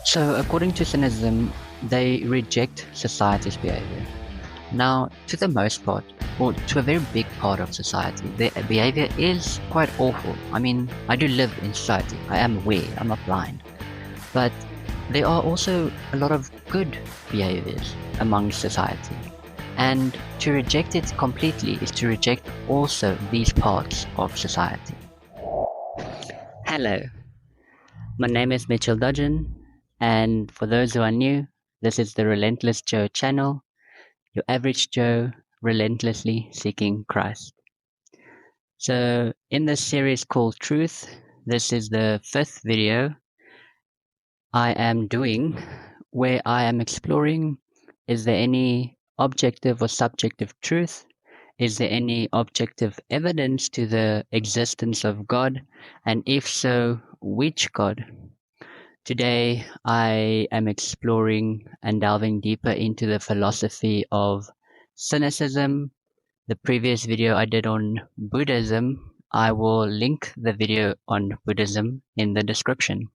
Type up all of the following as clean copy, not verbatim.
So, according to cynicism, they reject society's behavior. Now, to the most part, or to a very big part of society, their behavior is quite awful. I mean, I do live in society. I am aware, I'm not blind. But there are also a lot of good behaviors among society. And to reject it completely is to reject also these parts of society. Hello, my name is Mitchell Dodgen, and for those who are new, this is the Relentless Joe channel, your average Joe relentlessly seeking Christ. So, in this series called Truth, this is the fifth video I am doing where I am exploring, is there any objective or subjective truth? Is there any objective evidence to the existence of God? And if so, which God? Today, I am exploring and delving deeper into the philosophy of cynicism. The previous video I did on Buddhism, I will link the video on Buddhism in the description.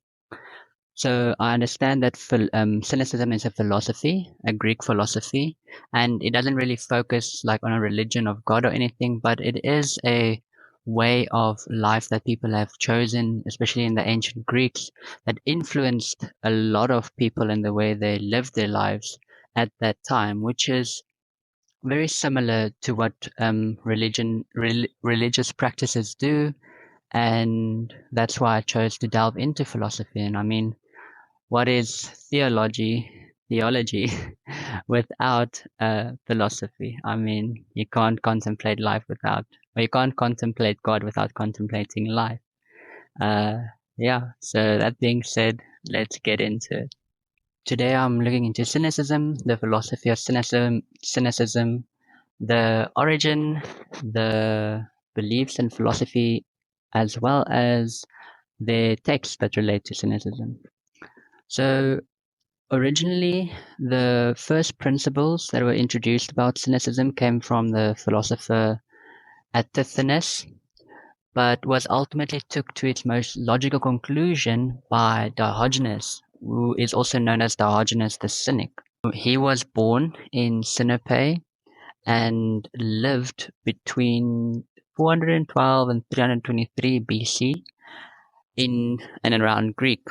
So I understand that cynicism is a philosophy, a Greek philosophy, and it doesn't really focus like on a religion of God or anything, but it is a way of life that people have chosen, especially in the ancient Greeks, that influenced a lot of people in the way they lived their lives at that time, which is very similar to what religious practices do, and that's why I chose to delve into philosophy. And I mean, what is theology without philosophy? I mean, you can't contemplate life without, or you can't contemplate God without contemplating life. Uh, yeah, so that being said, let's get into it. Today I'm looking into cynicism, the philosophy of cynicism, the origin, the beliefs and philosophy, as well as the texts that relate to cynicism. So originally, the first principles that were introduced about cynicism came from the philosopher Athenaeus, but was ultimately took to its most logical conclusion by Diogenes, who is also known as Diogenes the Cynic. He was born in Sinope and lived between 412 and 323 BC in and around Greek.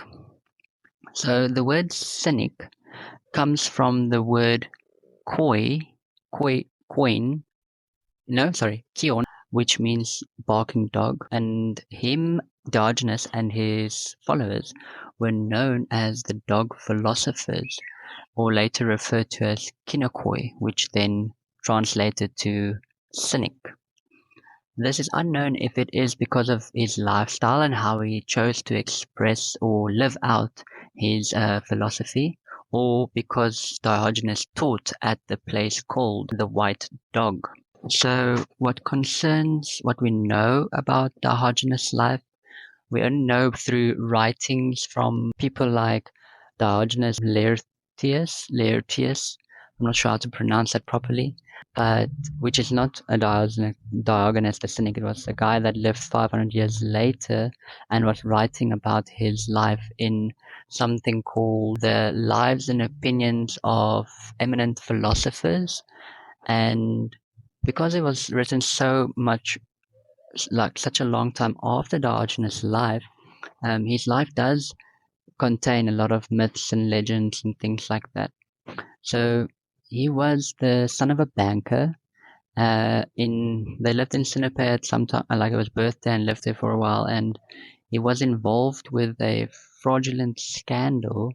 So the word cynic comes from the word koin, kion, which means barking dog. And him, Diogenes, and his followers were known as the dog philosophers, or later referred to as kinokoi, which then translated to cynic. This is unknown if it is because of his lifestyle and how he chose to express or live out his philosophy, or because Diogenes taught at the place called the White Dog. So, what concerns what we know about Diogenes' life, we only know through writings from people like Diogenes Laertius. I'm not sure how to pronounce that properly, but which is not a Diogenes the Cynic. It was a guy that lived 500 years later and was writing about his life in something called The Lives and Opinions of Eminent Philosophers. And because it was written so much, like such a long time after Diogenes' life, his life does contain a lot of myths and legends and things like that. So he was the son of a banker. They lived in Sinope at some time, like it was birthday, and lived there for a while. And he was involved with a fraudulent scandal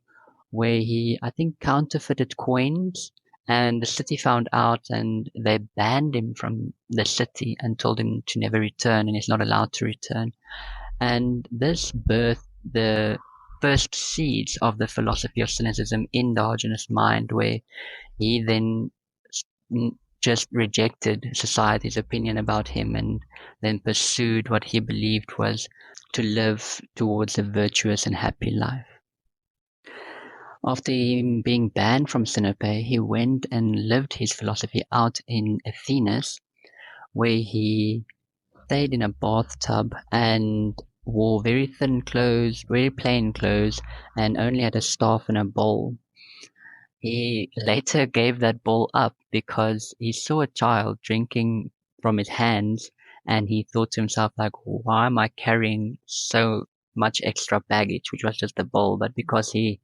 where he, I think, counterfeited coins. And the city found out, and they banned him from the city and told him to never return, and he's not allowed to return. And this birthed the first seeds of the philosophy of cynicism in Diogenes' mind, where he then just rejected society's opinion about him and then pursued what he believed was to live towards a virtuous and happy life. After being banned from Sinope, he went and lived his philosophy out in Athens, where he stayed in a bathtub and wore very thin clothes, very plain clothes, and only had a staff and a bowl. He later gave that bowl up because he saw a child drinking from his hands, and he thought to himself, like, why am I carrying so much extra baggage, which was just a bowl? But because he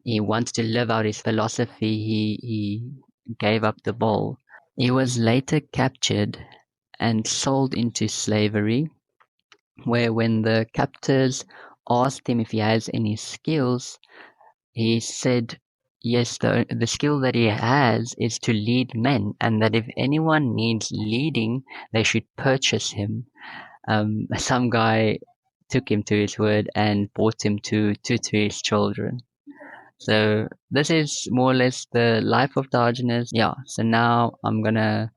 wanted to live out his philosophy, he gave up the bowl. He was later captured and sold into slavery, where when the captors asked him if he has any skills, he said, yes, the skill that he has is to lead men, and that if anyone needs leading, they should purchase him. Some guy took him to his word and bought him to tutor his children. So this is more or less the life of Diogenes. Yeah, so now I'm gonna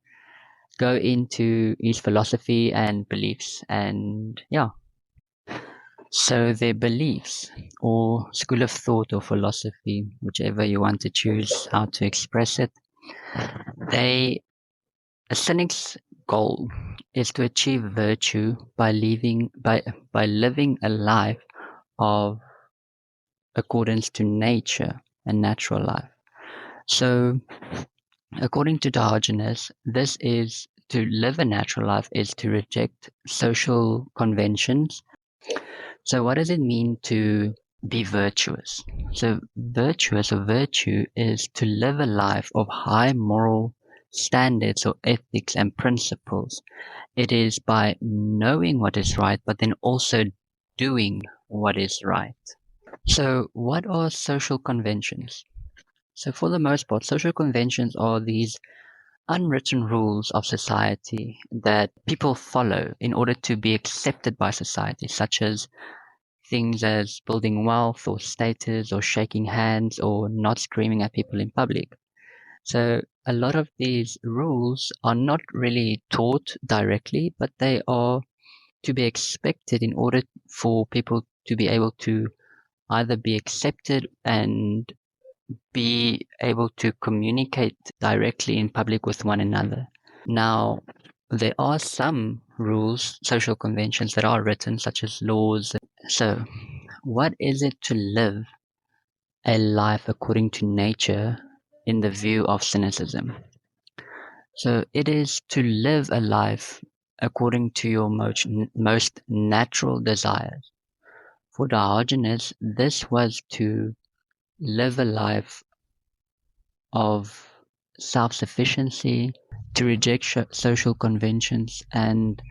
go into his philosophy and beliefs, and yeah. So their beliefs, or school of thought or philosophy, whichever you want to choose how to express it, they a cynic's goal is to achieve virtue by living a life of accordance to nature and natural life. So according to Diogenes, this is to live a natural life is to reject social conventions. So what does it mean to be virtuous? So virtuous or virtue is to live a life of high moral standards or ethics and principles. It is by knowing what is right, but then also doing what is right. So what are social conventions? So for the most part, social conventions are these unwritten rules of society that people follow in order to be accepted by society, such as things as building wealth or status or shaking hands or not screaming at people in public. So a lot of these rules are not really taught directly, but they are to be expected in order for people to be able to either be accepted and be able to communicate directly in public with one another. Now, there are some rules, social conventions that are written, such as laws. So, what is it to live a life according to nature in the view of cynicism? So, it is to live a life according to your most natural desires. For Diogenes, this was to live a life of self-sufficiency, to reject social conventions, and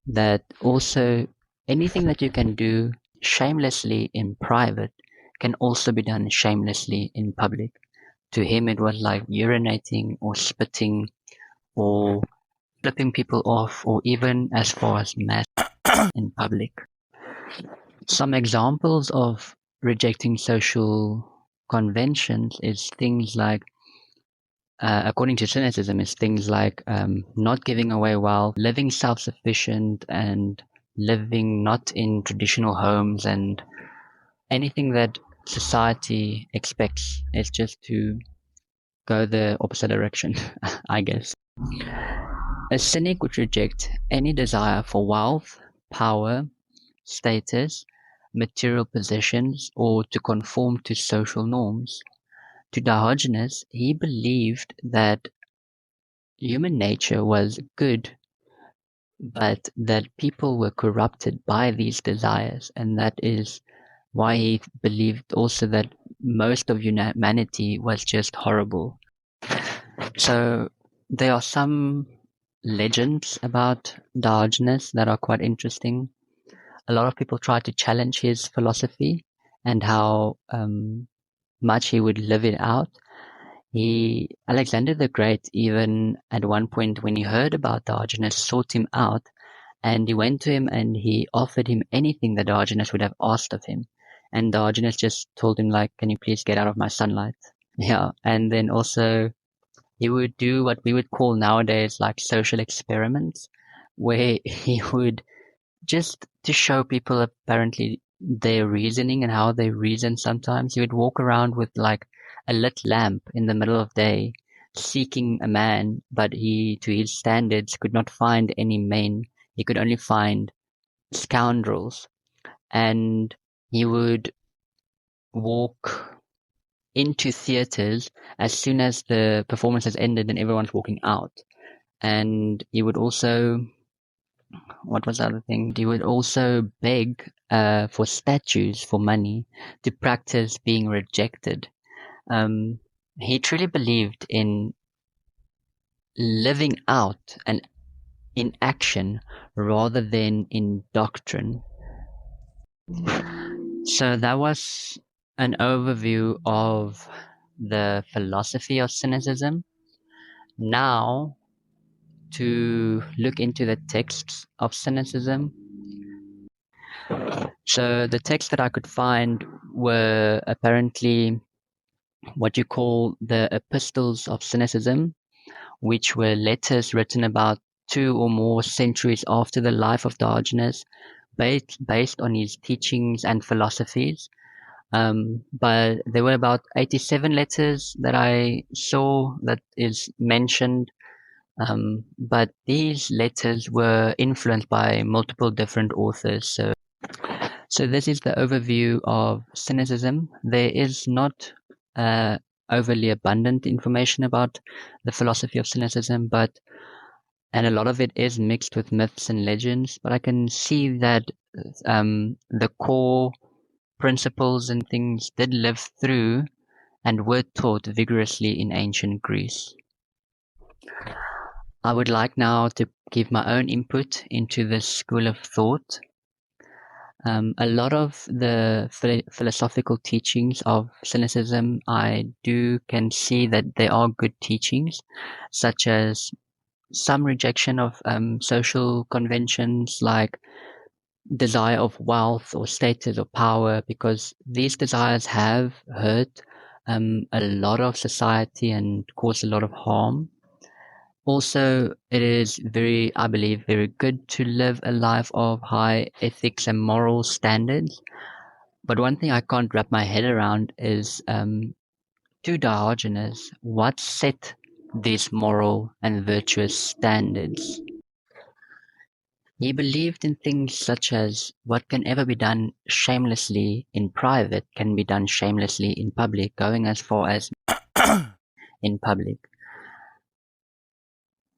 that also anything that you can do shamelessly in private can also be done shamelessly in public. To him, it was like urinating or spitting or flipping people off, or even as far as mass in public. Some examples of rejecting social conventions is things like according to Cynicism, is things like not giving away wealth, living self-sufficient, and living not in traditional homes, and anything that society expects is just to go the opposite direction, I guess. A cynic would reject any desire for wealth, power, status, material possessions, or to conform to social norms. To Diogenes, he believed that human nature was good, but that people were corrupted by these desires, and that is why he believed also that most of humanity was just horrible. So there are some legends about Diogenes that are quite interesting. A lot of people try to challenge his philosophy and how much he would live it out. Alexander the Great, even at one point when he heard about Diogenes, sought him out, and he went to him and he offered him anything that Diogenes would have asked of him. And Diogenes just told him, like, can you please get out of my sunlight? Yeah. And then also he would do what we would call nowadays like social experiments, where he would, just to show people apparently their reasoning and how they reason sometimes, he would walk around with like a lit lamp in the middle of day seeking a man, but he, to his standards, could not find any men. He could only find scoundrels, and he would walk into theaters as soon as the performance has ended and everyone's walking out. And he would also, what was the other thing? He would also beg for statues for money to practice being rejected. Um, he truly believed in living out and in action rather than in doctrine. So that was an overview of the philosophy of cynicism. Now, to look into the texts of cynicism. So the texts that I could find were apparently what you call the epistles of cynicism, which were letters written about 2 or more centuries after the life of Diogenes, based on his teachings and philosophies. But there were about 87 letters that I saw that is mentioned. But these letters were influenced by multiple different authors. So this is the overview of cynicism. There is not uh, overly abundant information about the philosophy of cynicism, and a lot of it is mixed with myths and legends. But I can see that the core principles and things did live through and were taught vigorously in ancient Greece. I would like now to give my own input into this school of thought. A lot of the philosophical teachings of Cynicism, I do can see that they are good teachings, such as some rejection of social conventions like desire of wealth or status or power, because these desires have hurt a lot of society and caused a lot of harm. Also, it is I believe, very good to live a life of high ethics and moral standards. But one thing I can't wrap my head around is to Diogenes, what set these moral and virtuous standards? He believed in things such as what can ever be done shamelessly in private can be done shamelessly in public, going as far as in public,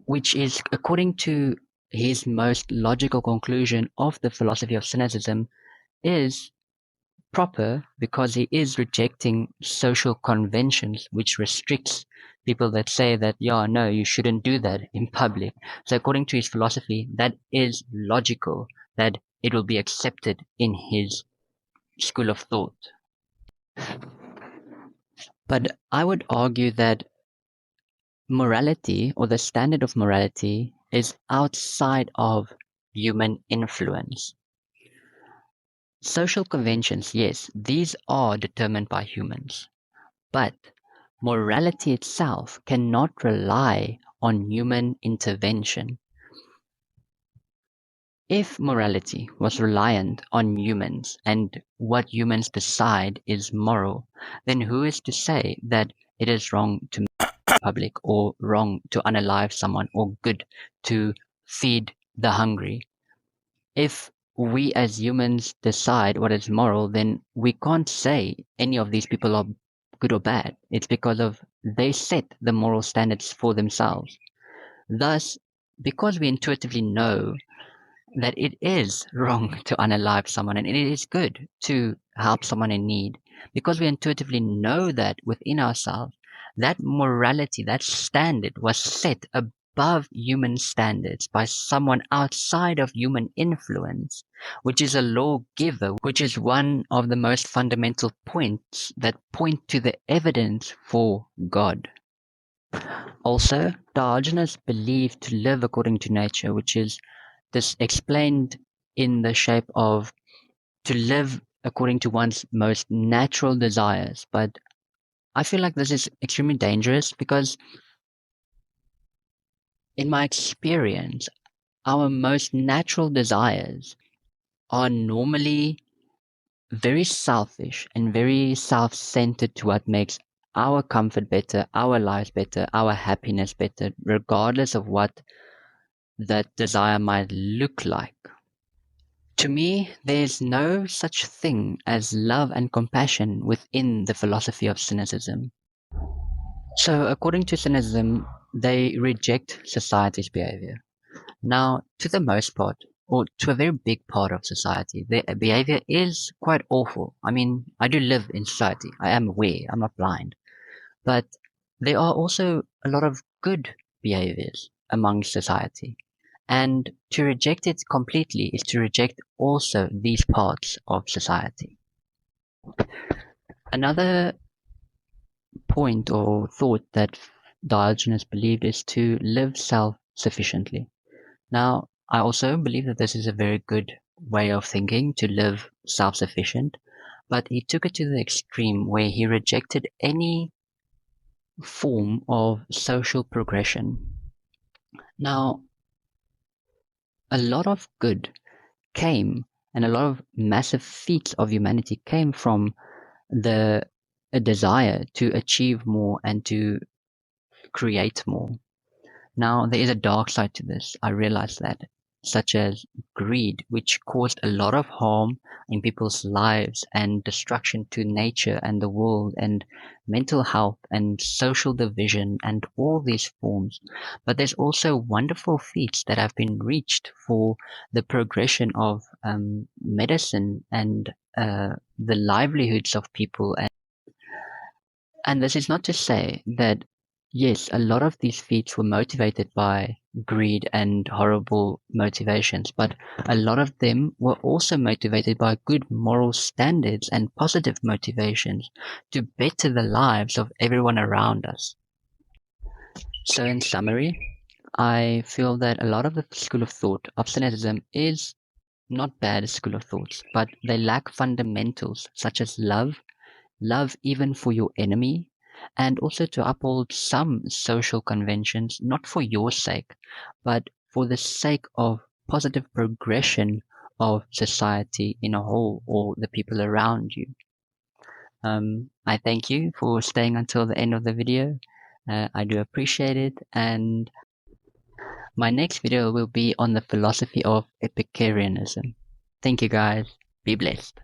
which is, according to his most logical conclusion of the philosophy of cynicism, is proper because he is rejecting social conventions which restricts people that say that, yeah, no, you shouldn't do that in public. So according to his philosophy, that is logical, that it will be accepted in his school of thought. But I would argue that morality, or the standard of morality, is outside of human influence. Social conventions, yes, these are determined by humans. But morality itself cannot rely on human intervention. If morality was reliant on humans and what humans decide is moral, then who is to say that it is wrong to make public, or wrong to unalive someone, or good to feed the hungry? If we as humans decide what is moral, then we can't say any of these people are good or bad. It's because of they set the moral standards for themselves. Thus, because we intuitively know that it is wrong to unalive someone and it is good to help someone in need, because we intuitively know that within ourselves, that morality, that standard was set above human standards by someone outside of human influence, which is a lawgiver, which is one of the most fundamental points that point to the evidence for God. Also, Diogenes believed to live according to nature, which is this explained in the shape of to live according to one's most natural desires. But I feel like this is extremely dangerous because, in my experience, our most natural desires are normally very selfish and very self centered to what makes our comfort better, our lives better, our happiness better, regardless of what that desire might look like. To me, there's no such thing as love and compassion within the philosophy of cynicism. So, according to cynicism, they reject society's behavior. Now, to the most part, or to a very big part of society, their behavior is quite awful. I mean, I do live in society. I am aware. I'm not blind. But there are also a lot of good behaviors among society. And to reject it completely is to reject also these parts of society. Another point or thought that Diogenes believed is to live self-sufficiently. Now, I also believe that this is a very good way of thinking, to live self-sufficient, but he took it to the extreme where he rejected any form of social progression. Now, a lot of good came and a lot of massive feats of humanity came from the a desire to achieve more and to create more. Now, there is a dark side to this. I realize that, such as greed, which caused a lot of harm in people's lives and destruction to nature and the world and mental health and social division and all these forms. But there's also wonderful feats that have been reached for the progression of medicine and the livelihoods of people. And this is not to say that, yes, a lot of these feats were motivated by greed and horrible motivations, but a lot of them were also motivated by good moral standards and positive motivations to better the lives of everyone around us. So, in summary, I feel that a lot of the school of thought of cynicism is not bad school of thoughts, but they lack fundamentals such as love even for your enemy, and also to uphold some social conventions, not for your sake, but for the sake of positive progression of society in a whole or the people around you. I thank you for staying until the end of the video. I do appreciate it, and my next video will be on the philosophy of Epicureanism. Thank you guys. Be blessed.